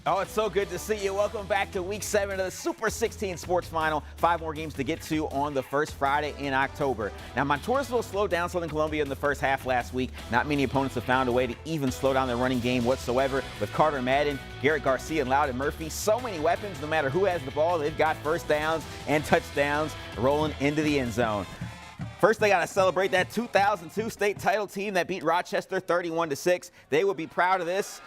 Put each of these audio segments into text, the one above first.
Oh, it's so good to see you. Welcome back to Week 7 of the Super 16 Sports Final. 5 more games to get to on the first Friday in October. Now, Montoursville slowed down Southern Columbia in the first half last week. Not many opponents have found a way to even slow down their running game whatsoever. With Carter Madden, Garrett Garcia, and Loudon Murphy, so many weapons. No matter who has the ball, they've got first downs and touchdowns rolling into the end zone. First, they got to celebrate that 2002 state title team that beat Rochester 31-6. They will be proud of this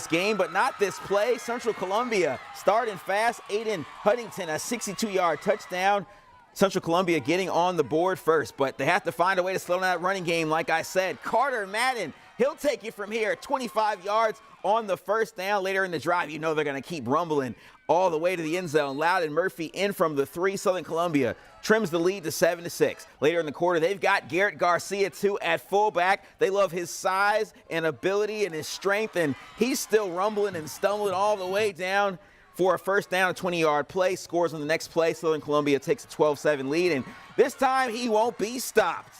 game, but not this play. Central Columbia starting fast. Aiden Huntington, a 62-yard touchdown. Central Columbia getting on the board first, but they have to find a way to slow down that running game, like I said. Carter Madden, he'll take you from here, 25 yards on the first down. Later in the drive, you know they're going to keep rumbling all the way to the end zone. Loudon Murphy in from the 3. Southern Columbia trims the lead to 7-6. Later in the quarter, they've got Garrett Garcia, too, at fullback. They love his size and ability and his strength, and he's still rumbling and stumbling all the way down for a first down, a 20-yard play. Scores on the next play. Southern Columbia takes a 12-7 lead, and this time he won't be stopped.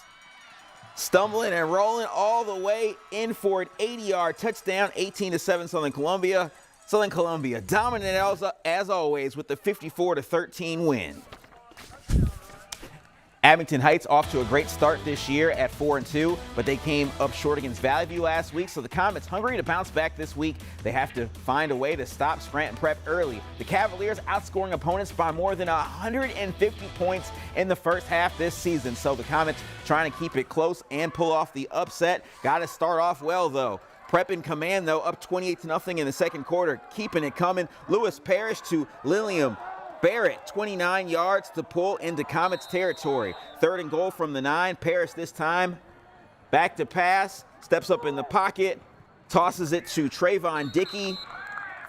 Stumbling and rolling all the way in for an 80-yard touchdown, 18-7 Southern Columbia. Southern Columbia dominant as always with the 54-13 win. Abington Heights off to a great start this year at 4-2, but they came up short against Valley View last week, so the Comets hungry to bounce back this week. They have to find a way to stop Scranton Prep early. The Cavaliers outscoring opponents by more than 150 points in the first half this season, so the Comets trying to keep it close and pull off the upset. Got to start off well, though. Prep in command, though, up 28-0 in the second quarter, keeping it coming. Lewis Parrish to Lilliam Barrett, 29 yards to pull into Comets territory. 3rd and goal from the 9. Parrish this time back to pass, steps up in the pocket, tosses it to Trayvon Dickey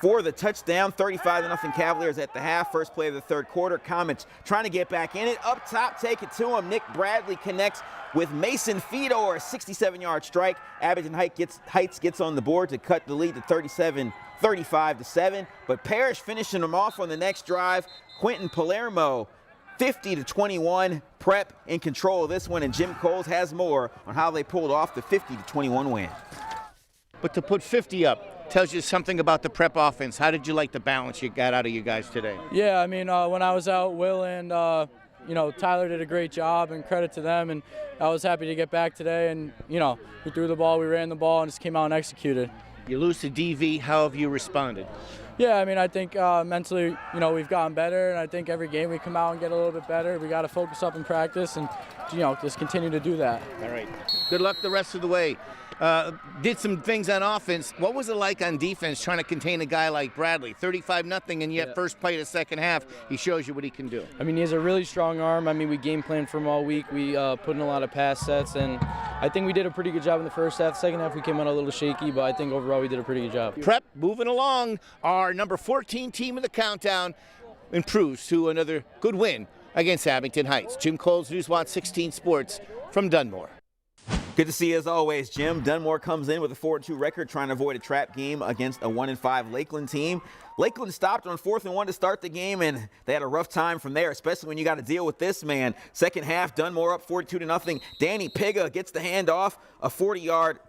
for the touchdown. 35-0 Cavaliers at the half. First play of the third quarter. Comets trying to get back in it. Up top, take it to him. Nick Bradley connects with Mason Fedor, a 67-yard strike. Abington Heights gets on the board to cut the lead to 35-7, but Parrish finishing them off on the next drive. Quentin Palermo, 50-21. Prep in control of this one, and Jim Coles has more on how they pulled off the 50-21 win. But to put 50 up tells you something about the Prep offense. How did you like the balance you got out of you guys today? Yeah, I mean, when I was out, Will and Tyler did a great job, and credit to them, and I was happy to get back today, and we threw the ball, we ran the ball, and just came out and executed. You lose to DV, how have you responded? Yeah, I mean, I think mentally, we've gotten better, and I think every game we come out and get a little bit better. We got to focus up in practice and, just continue to do that. All right. Good luck the rest of the way. Did some things on offense. What was it like on defense trying to contain a guy like Bradley? 35-0, and yet first play of the second half, he shows you what he can do. I mean, he has a really strong arm. I mean, we game planned for him all week. We put in a lot of pass sets, and I think we did a pretty good job in the first half. Second half, we came out a little shaky, but I think overall we did a pretty good job. Prep moving along. Our number 14 team in the countdown improves to another good win against Abington Heights. Jim Coles, Newswatch 16 Sports from Dunmore. Good to see you as always, Jim. Dunmore comes in with a 4-2 record, trying to avoid a trap game against a 1-5 Lakeland team. Lakeland stopped on 4th and 1 to start the game, and they had a rough time from there, especially when you got to deal with this man. Second half, Dunmore up 42-0. Danny Piga gets the handoff,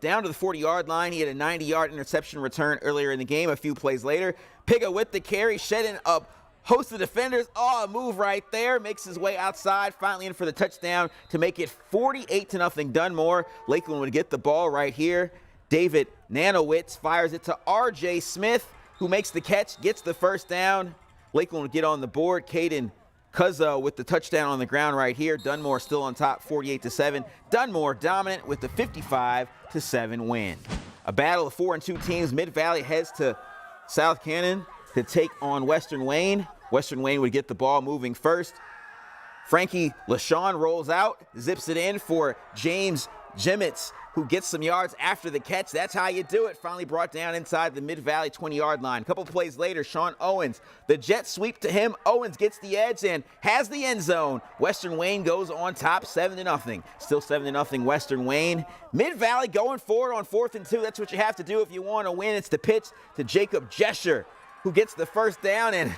down to the 40-yard line. He had a 90-yard interception return earlier in the game. A few plays later, Piga with the carry, shedding up host of defenders. A move right there. Makes his way outside, finally in for the touchdown to make it 48-0 Dunmore. Lakeland would get the ball right here. David Nanowitz fires it to R.J. Smith, who makes the catch, gets the first down. Lakeland would get on the board. Caden Cuzzo with the touchdown on the ground right here. Dunmore still on top, 48-7. Dunmore dominant with the 55-7 win. A battle of 4-2 teams. Mid-Valley heads to South Cannon to take on Western Wayne. Western Wayne would get the ball moving first. Frankie LaShawn rolls out, zips it in for James Jimmets, who gets some yards after the catch. That's how you do it. Finally brought down inside the Mid-Valley 20-yard line. A couple plays later, Sean Owens, the jet sweep to him. Owens gets the edge and has the end zone. Western Wayne goes on top, 7-0. Still 7-0 Western Wayne. Mid-Valley going forward on 4th and 2. That's what you have to do if you want to win. It's the pitch to Jacob Jesher, who gets the first down, and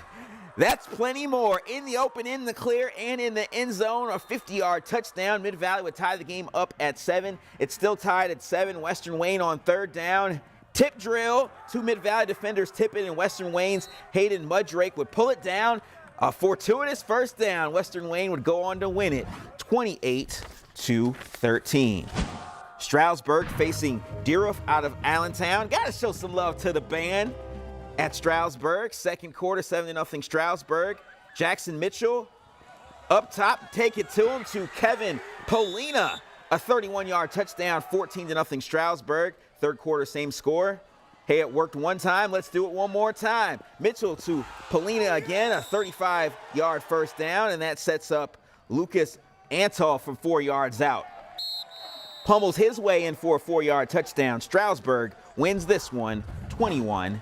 that's plenty more. In the open, in the clear, and in the end zone, a 50-yard touchdown. Mid-Valley would tie the game up at 7. It's still tied at 7. Western Wayne on 3rd down. Tip drill. Two Mid-Valley defenders tip it, and Western Wayne's Hayden Muddrake would pull it down. A fortuitous first down. Western Wayne would go on to win it 28-13. Stroudsburg facing Dieruff out of Allentown. Got to show some love to the band at Stroudsburg. Second quarter, 7-0 Stroudsburg. Jackson Mitchell up top, take it to him to Kevin Polina. A 31-yard touchdown, 14-0 Stroudsburg. Third quarter, same score. Hey, it worked one time. Let's do it one more time. Mitchell to Polina again, a 35-yard first down, and that sets up Lucas Antol from 4 yards out. Pummels his way in for a 4-yard touchdown. Stroudsburg wins this one 21-0.